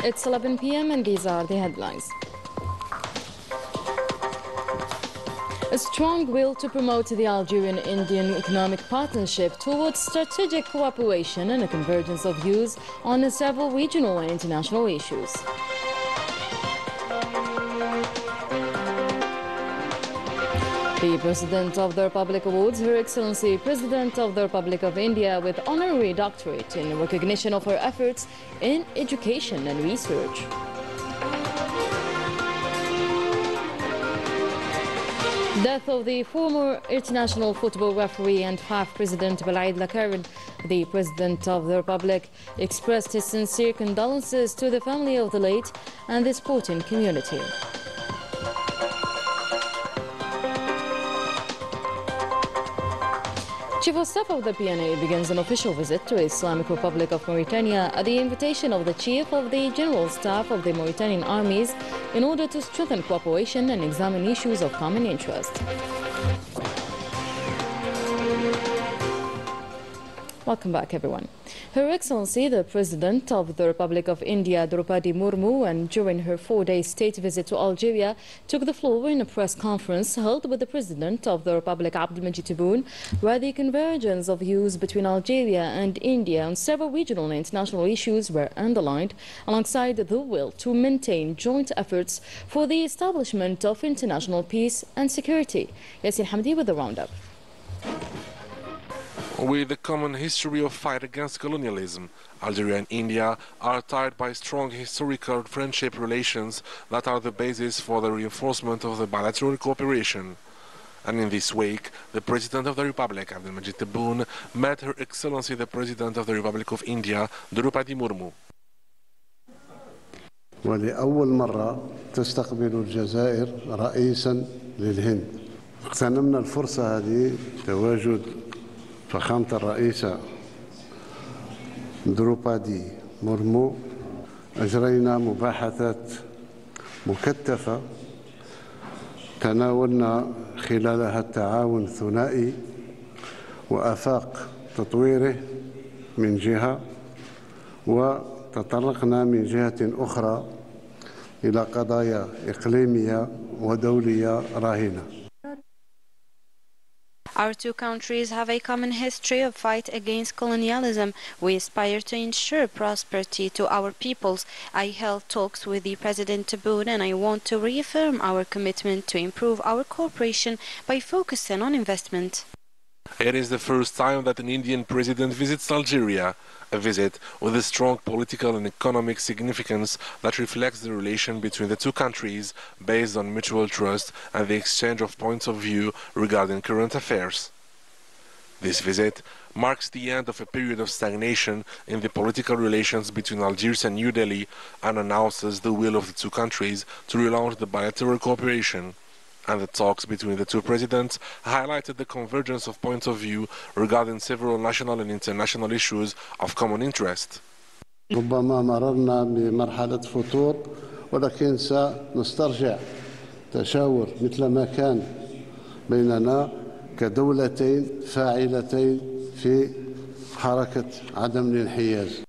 It's 11 p.m. and these are the headlines. A strong will to promote the Algerian-Indian economic partnership towards strategic cooperation and a convergence of views on several regional and international issues. The President of the Republic awards Her Excellency President of the Republic of India with honorary doctorate in recognition of her efforts in education and research. Death of the former international football referee and FAF President Balaid Lakarin. The President of the Republic expressed his sincere condolences to the family of the late and the sporting community. Chief of Staff of the PNA begins an official visit to the Islamic Republic of Mauritania at the invitation of the Chief of the General Staff of the Mauritanian Armies in order to strengthen cooperation and examine issues of common interest. Welcome back, everyone. Her Excellency, the President of the Republic of India, Draupadi Murmu, and during her 4-day state visit to Algeria, took the floor in a press conference held with the President of the Republic, Abdelmajid Tebboune, where the convergence of views between Algeria and India on several regional and international issues were underlined, alongside the will to maintain joint efforts for the establishment of international peace and security. Yassine Hamdi with the roundup. With a common history of fight against colonialism, Algeria and India are tied by strong historical friendship relations that are the basis for the reinforcement of the bilateral cooperation. And in this wake, the President of the Republic, Abdelmajid Tebboune, met Her Excellency the President of the Republic of India, Draupadi Murmu. ولأول مرة تستقبل الجزائر رئيسا للهند. اغتنمنا الفرصة هذه تواجد فخامة الرئيسة دروبادي مورمو. أجرينا مباحثات مكثفة تناولنا خلالها التعاون الثنائي وآفاق تطويره من جهة، وتطرقنا من جهة أخرى إلى قضايا إقليمية ودولية راهنة. Our two countries have a common history of fight against colonialism. We aspire to ensure prosperity to our peoples. I held talks with the President Tebboune, and I want to reaffirm our commitment to improve our cooperation by focusing on investment. It is the first time that an Indian president visits Algeria, a visit with a strong political and economic significance that reflects the relation between the two countries based on mutual trust and the exchange of points of view regarding current affairs. This visit marks the end of a period of stagnation in the political relations between Algiers and New Delhi and announces the will of the two countries to relaunch the bilateral cooperation. And the talks between the two presidents highlighted the convergence of points of view regarding several national and international issues of common interest. ربما مررنا بمرحلة فتور، ولكن سنسترجع تشاور مثل ما كان بيننا كدولتين فاعلتين في حركة عدم الانحياز.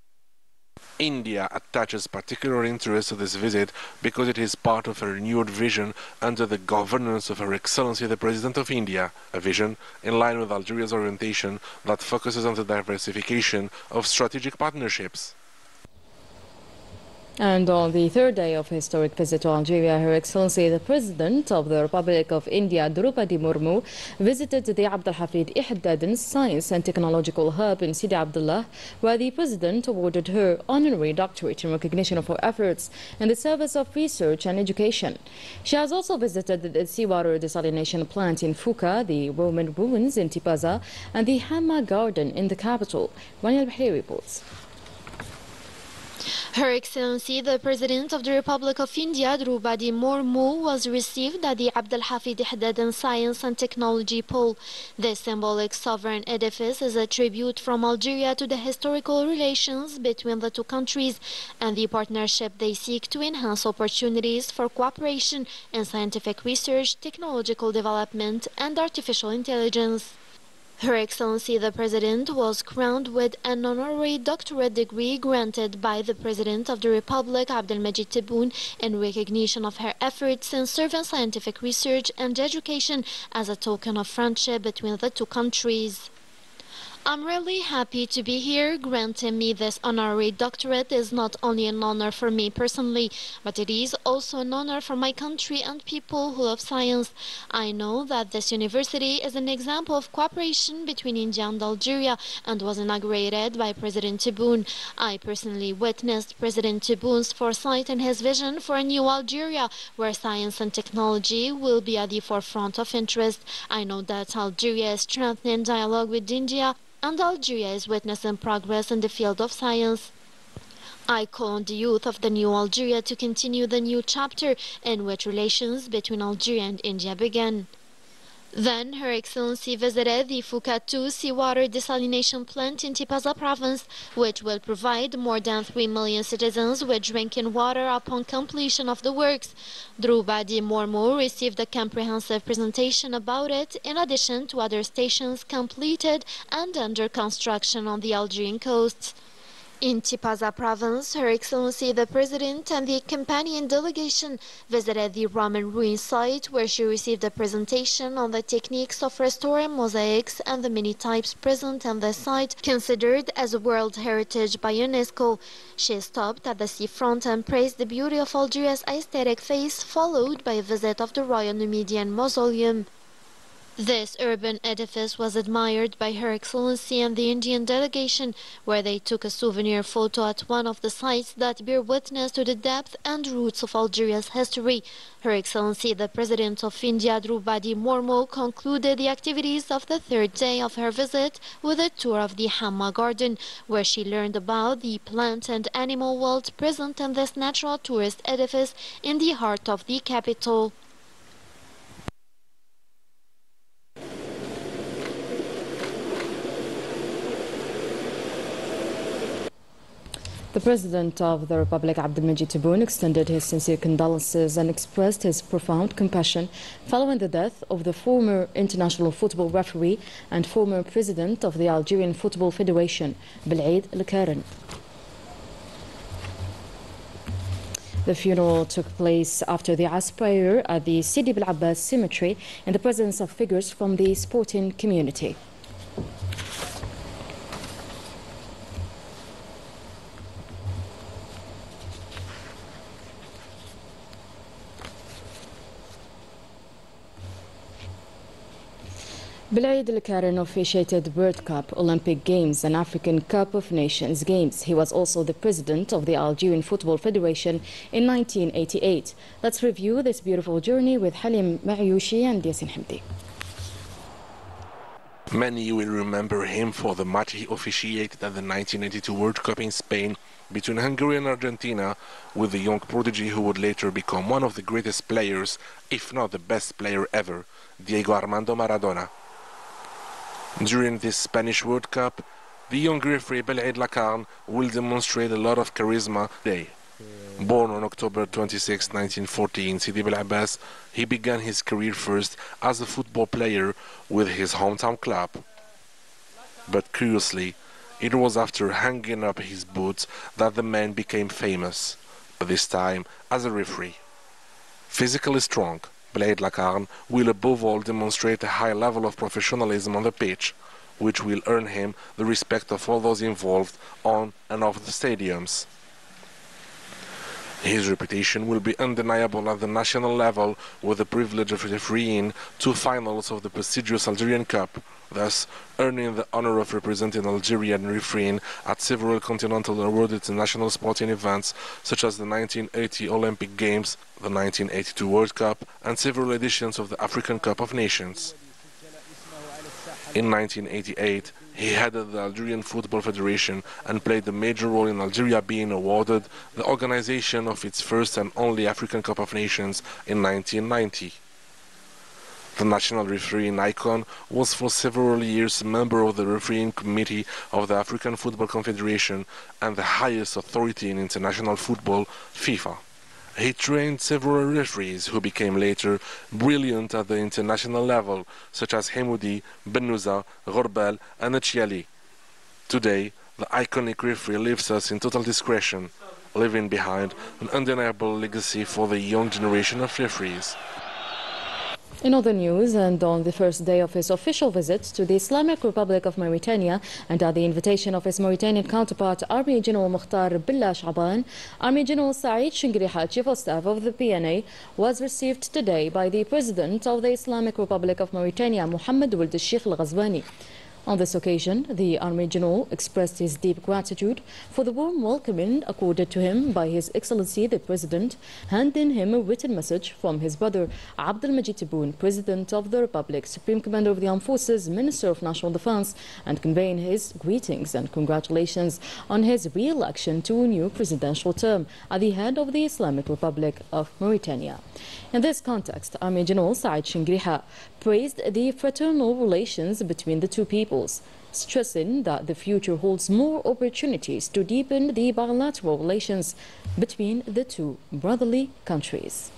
India attaches particular interest to this visit because it is part of a renewed vision under the governance of Her Excellency the President of India, a vision in line with Algeria's orientation that focuses on the diversification of strategic partnerships. And on the third day of historic visit to Algeria, Her Excellency the President of the Republic of India, Draupadi Murmu, visited the Abdelhafid Ihdaden Science and Technological Hub in Sidi Abdullah, where the President awarded her honorary doctorate in recognition of her efforts in the service of research and education. She has also visited the seawater desalination plant in Fouka, the Roman ruins in Tipaza, and the Hamma Garden in the capital. Rania Al-Bahri reports. Her Excellency the President of the Republic of India, Draupadi Murmu, was received at the Abdelhafid Ihdaden Science and Technology Pole. This symbolic sovereign edifice is a tribute from Algeria to the historical relations between the two countries and the partnership they seek to enhance opportunities for cooperation in scientific research, technological development, and artificial intelligence. Her Excellency the President was crowned with an honorary doctorate degree granted by the President of the Republic, Abdelmajid Tebboune, in recognition of her efforts in serving scientific research and education as a token of friendship between the two countries. I'm really happy to be here. Granting me this honorary doctorate is not only an honor for me personally, but it is also an honor for my country and people who love science. I know that this university is an example of cooperation between India and Algeria and was inaugurated by President Tebboune. I personally witnessed President Tebboune's foresight and his vision for a new Algeria, where science and technology will be at the forefront of interest. I know that Algeria is strengthening dialogue with India, and Algeria is witnessing progress in the field of science. I call on the youth of the new Algeria to continue the new chapter in which relations between Algeria and India began. Then Her Excellency visited the Foucault II seawater desalination plant in Tipaza province, which will provide more than 3 million citizens with drinking water upon completion of the works. Droubadi Mormou received a comprehensive presentation about it, in addition to other stations completed and under construction on the Algerian coasts. In Tipaza province, Her Excellency the President and the accompanying delegation visited the Roman ruin site, where she received a presentation on the techniques of restoring mosaics and the many types present on the site, considered as a World Heritage by UNESCO. She stopped at the seafront and praised the beauty of Algeria's aesthetic face, followed by a visit of the Royal Numidian Mausoleum. This urban edifice was admired by Her Excellency and the Indian delegation, where they took a souvenir photo at one of the sites that bear witness to the depth and roots of Algeria's history. Her Excellency the President of India, Droubadi Mormou, concluded the activities of the third day of her visit with a tour of the Hamma Garden, where she learned about the plant and animal world present in this natural tourist edifice in the heart of the capital. The President of the Republic, Abdelmajid Tebboune, extended his sincere condolences and expressed his profound compassion following the death of the former international football referee and former president of the Algerian Football Federation, Bel'id El-Karen. The funeral took place after the As prayer at the Sidi Bel Abbas Cemetery in the presence of figures from the sporting community. Bel'id El-Karen officiated World Cup, Olympic Games and African Cup of Nations Games. He was also the president of the Algerian Football Federation in 1988. Let's review this beautiful journey with Halim Ma'youshi and Yasin Hamdi. Many will remember him for the match he officiated at the 1982 World Cup in Spain between Hungary and Argentina, with the young prodigy who would later become one of the greatest players, if not the best player ever, Diego Armando Maradona. During this Spanish World Cup, the young referee Bel'id El-Karen will demonstrate a lot of charisma today. Born on October 26, 1940 in Sidi Bel Abbas, he began his career first as a football player with his hometown club. But curiously, it was after hanging up his boots that the man became famous, but this time as a referee. Physically strong, Bel'id El-Karen will above all demonstrate a high level of professionalism on the pitch, which will earn him the respect of all those involved on and off the stadiums. His reputation will be undeniable at the national level, with the privilege of refereeing 2 finals of the prestigious Algerian Cup, thus earning the honor of representing Algeria and refereeing at several continental awarded international sporting events such as the 1980 Olympic Games, the 1982 World Cup and several editions of the African Cup of Nations. In 1988, he headed the Algerian Football Federation and played a major role in Algeria being awarded the organization of its first and only African Cup of Nations in 1990. The national refereeing icon was for several years a member of the refereeing committee of the African Football Confederation and the highest authority in international football, FIFA. He trained several referees who became later brilliant at the international level, such as Hemoudi, Benouza, Ghorbal and Achiali. Today, the iconic referee leaves us in total discretion, leaving behind an undeniable legacy for the young generation of referees. In other news, and on the first day of his official visit to the Islamic Republic of Mauritania and at the invitation of his Mauritanian counterpart, Army General Mukhtar Billah Shaban, Army General Saeed Shingriha, Chief of Staff of the PNA, was received today by the President of the Islamic Republic of Mauritania, Mohammed Ould Sheikh Al Ghazwani. On this occasion, the Army General expressed his deep gratitude for the warm welcoming accorded to him by His Excellency the President, handing him a written message from his brother Abdel Majid Tebboune, President of the Republic, Supreme Commander of the Armed Forces, Minister of National Defense, and conveying his greetings and congratulations on his re-election to a new presidential term at the head of the Islamic Republic of Mauritania. In this context, Army General Saeed Shingriha praised the fraternal relations between the two peoples, stressing that the future holds more opportunities to deepen the bilateral relations between the two brotherly countries.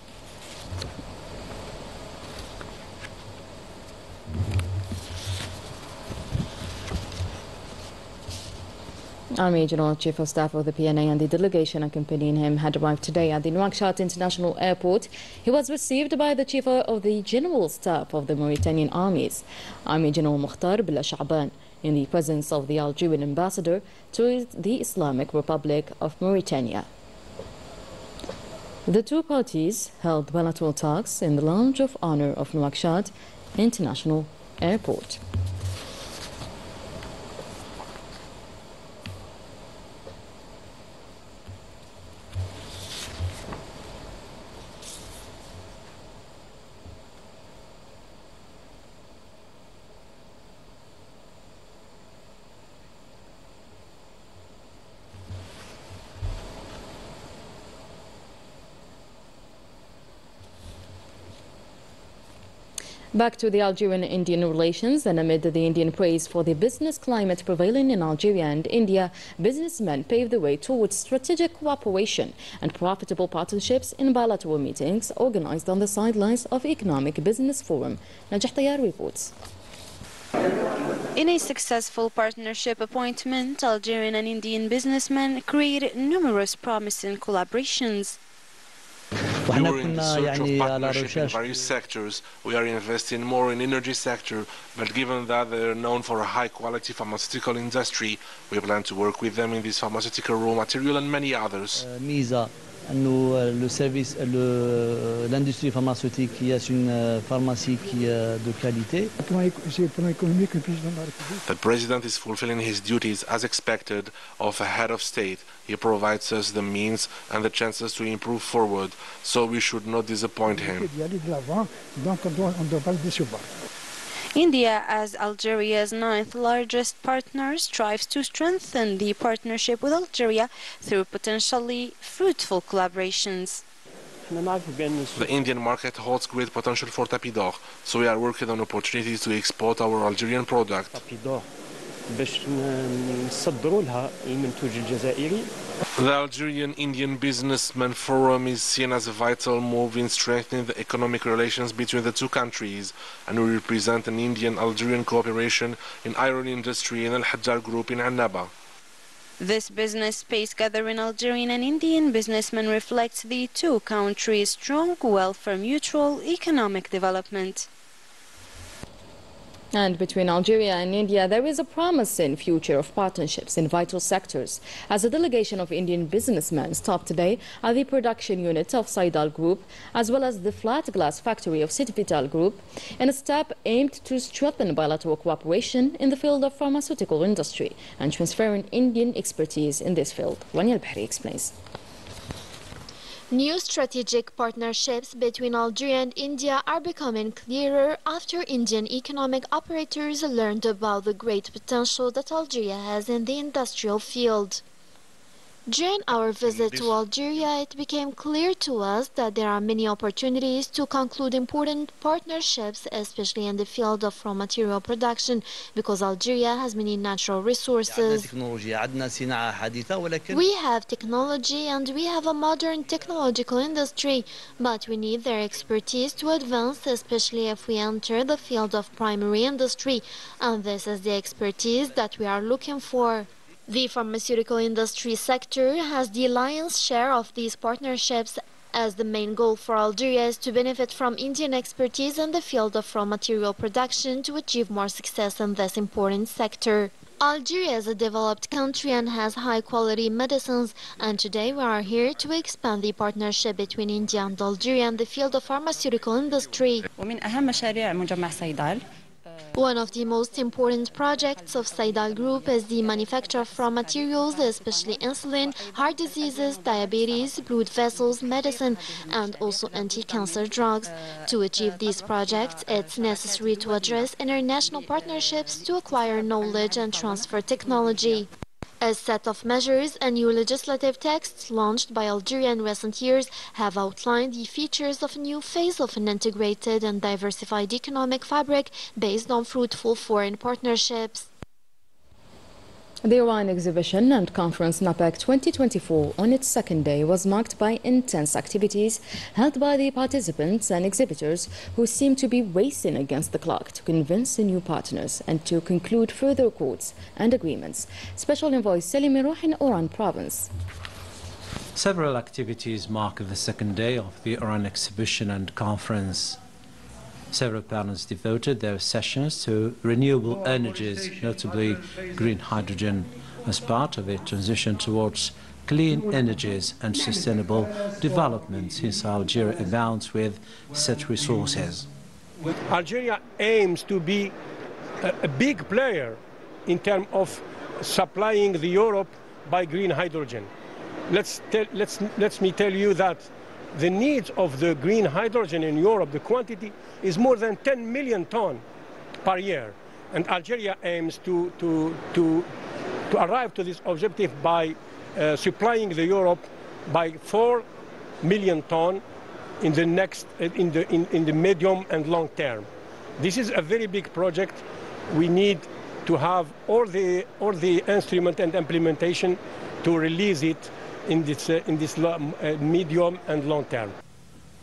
Army General Chief of Staff of the PNA and the delegation accompanying him had arrived today at the Nouakchott International Airport. He was received by the Chief of the General Staff of the Mauritanian Armies, Army General Mukhtar Billah Shaban, in the presence of the Algerian ambassador to the Islamic Republic of Mauritania. The two parties held bilateral talks in the Lounge of Honor of Nouakchott International Airport. Back to the Algerian-Indian relations, and amid the Indian praise for the business climate prevailing in Algeria and India, businessmen paved the way towards strategic cooperation and profitable partnerships in bilateral meetings organized on the sidelines of Economic Business Forum. Najah Tayyar reports. In a successful partnership appointment, Algerian and Indian businessmen created numerous promising collaborations. We are in the search of partnership in various sectors. We are investing more in energy sector, but given that they are known for a high-quality pharmaceutical industry, we plan to work with them in this pharmaceutical raw material and many others. أنه l'industrie pharmaceutique est une pharmacie qui est de qualité. The President is fulfilling his duties as expected of a head of state. He provides us the means and the chances to improve forward, so we should not disappoint him. India, as Algeria's ninth largest partner, strives to strengthen the partnership with Algeria through potentially fruitful collaborations. The Indian market holds great potential for tapis d'or, so we are working on opportunities to export our Algerian product. The Algerian-Indian Businessmen Forum is seen as a vital move in strengthening the economic relations between the two countries, and we represent an Indian-Algerian cooperation in iron industry in Al-Hajjar Group in Annaba. This business space gathering Algerian and Indian businessmen reflects the two countries' strong will for mutual economic development. And between Algeria and India, there is a promising future of partnerships in vital sectors, as a delegation of Indian businessmen stopped today at the production unit of Saidal Group, as well as the flat glass factory of Sitvital Group, in a step aimed to strengthen bilateral cooperation in the field of pharmaceutical industry and transferring Indian expertise in this field. Wanya Al-Bahri explains. New strategic partnerships between Algeria and India are becoming clearer after Indian economic operators learned about the great potential that Algeria has in the industrial field. During our visit to Algeria, it became clear to us that there are many opportunities to conclude important partnerships, especially in the field of raw material production, because Algeria has many natural resources. We have technology and we have a modern technological industry, but we need their expertise to advance, especially if we enter the field of primary industry, and this is the expertise that we are looking for. The pharmaceutical industry sector has the lion's share of these partnerships, as the main goal for Algeria is to benefit from Indian expertise in the field of raw material production to achieve more success in this important sector. Algeria is a developed country and has high-quality medicines, and today we are here to expand the partnership between India and Algeria in the field of pharmaceutical industry. One of the most important projects of Saidal Group is the manufacture of raw materials, especially insulin, heart diseases, diabetes, blood vessels, medicine, and also anti-cancer drugs. To achieve these projects, it's necessary to address international partnerships to acquire knowledge and transfer technology. A set of measures and new legislative texts launched by Algeria in recent years have outlined the features of a new phase of an integrated and diversified economic fabric based on fruitful foreign partnerships. The Iran exhibition and conference NAPEC 2024 on its second day was marked by intense activities held by the participants and exhibitors who seemed to be racing against the clock to convince the new partners and to conclude further accords and agreements. Special Envoy Selim Mirouh in Oran province. Several activities mark the second day of the Iran exhibition and conference. Several panels devoted their sessions to renewable energies, notably green hydrogen, as part of a transition towards clean energies and sustainable development, since Algeria abounds with such resources. Algeria aims to be a big player in terms of supplying the Europe by green hydrogen. Let me tell you that the needs of the green hydrogen in Europe, the quantity is more than 10 million tons per year. And Algeria aims to arrive to this objective by supplying the Europe by 4 million tons in the medium and long term. This is a very big project. We need to have all the instrument and implementation to release it in this medium and long term.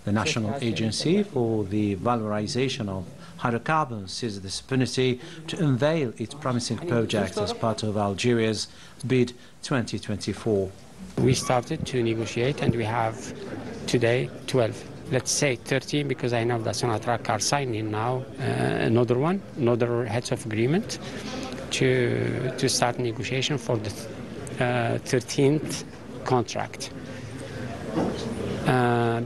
The National Agency for the Valorization of Hydrocarbons sees this opportunity to unveil its promising projects as part of Algeria's bid 2024. We started to negotiate and we have today 12. Let's say 13, because I know that Sonatrach are signing now another heads of agreement to start negotiation for the 13th contract.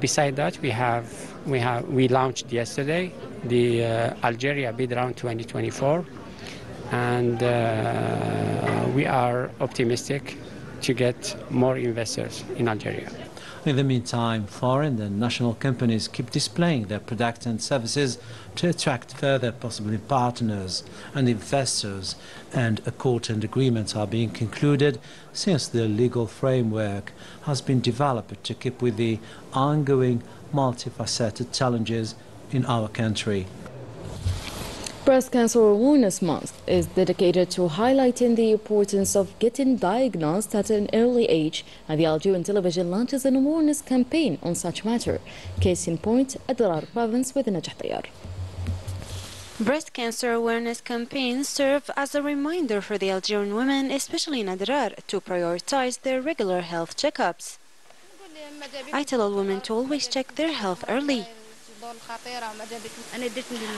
Beside that, we launched yesterday the Algeria bid round 2024, and we are optimistic to get more investors in Algeria. In the meantime, foreign and national companies keep displaying their products and services to attract further possible partners and investors, and accords and agreements are being concluded since the legal framework has been developed to keep with the ongoing multifaceted challenges in our country. Breast Cancer Awareness Month is dedicated to highlighting the importance of getting diagnosed at an early age, and the Algerian television launches an awareness campaign on such matter. Case in point, Adrar province with Najah Tayar. Breast cancer awareness campaigns serve as a reminder for the Algerian women, especially in Adrar, to prioritize their regular health checkups. I tell all women to always check their health early.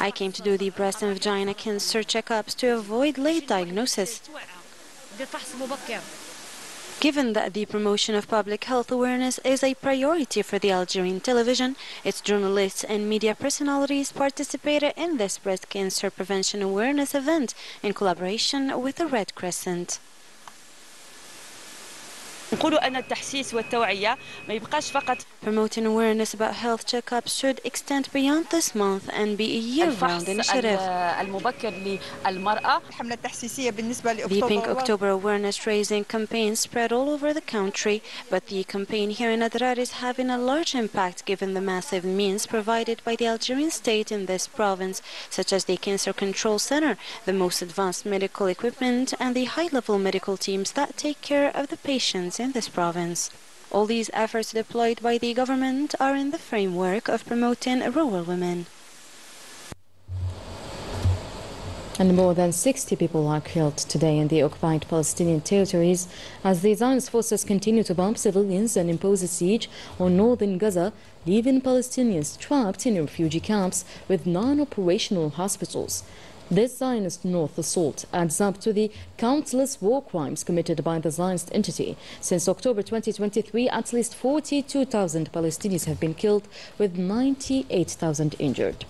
I came to do the breast and vagina cancer checkups to avoid late diagnosis. Given that the promotion of public health awareness is a priority for the Algerian television, its journalists and media personalities participated in this breast cancer prevention awareness event in collaboration with the Red Crescent. نقولوا أن التحسيس والتوعية ما يبقاش فقط. Promoting awareness about health checkups should extend beyond this month and be a year-round initiative. المبكر للمرأة. الحملة التحسيسية بالنسبة The Pink October awareness raising campaign spread all over the country, but the campaign here in Adrar is having a large impact given the massive means provided by the Algerian state in this province, such as the Cancer Control Center, the most advanced medical equipment, and the high-level medical teams that take care of the patients in this province. All these efforts deployed by the government are in the framework of promoting rural women. And more than 60 people are killed today in the occupied Palestinian territories as the Zionist forces continue to bomb civilians and impose a siege on northern Gaza, leaving Palestinians trapped in refugee camps with non-operational hospitals. This Zionist North assault adds up to the countless war crimes committed by the Zionist entity. Since October 2023, at least 42,000 Palestinians have been killed, with 98,000 injured.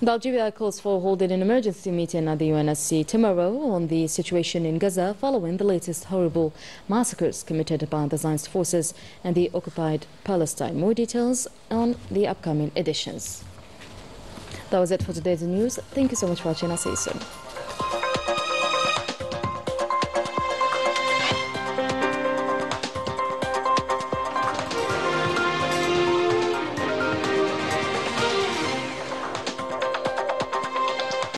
Algeria calls for holding an emergency meeting at the UNSC tomorrow on the situation in Gaza following the latest horrible massacres committed by the Zionist forces and the occupied Palestine. More details on the upcoming editions. That was it for today's news. Thank you so much for watching. I'll see you soon.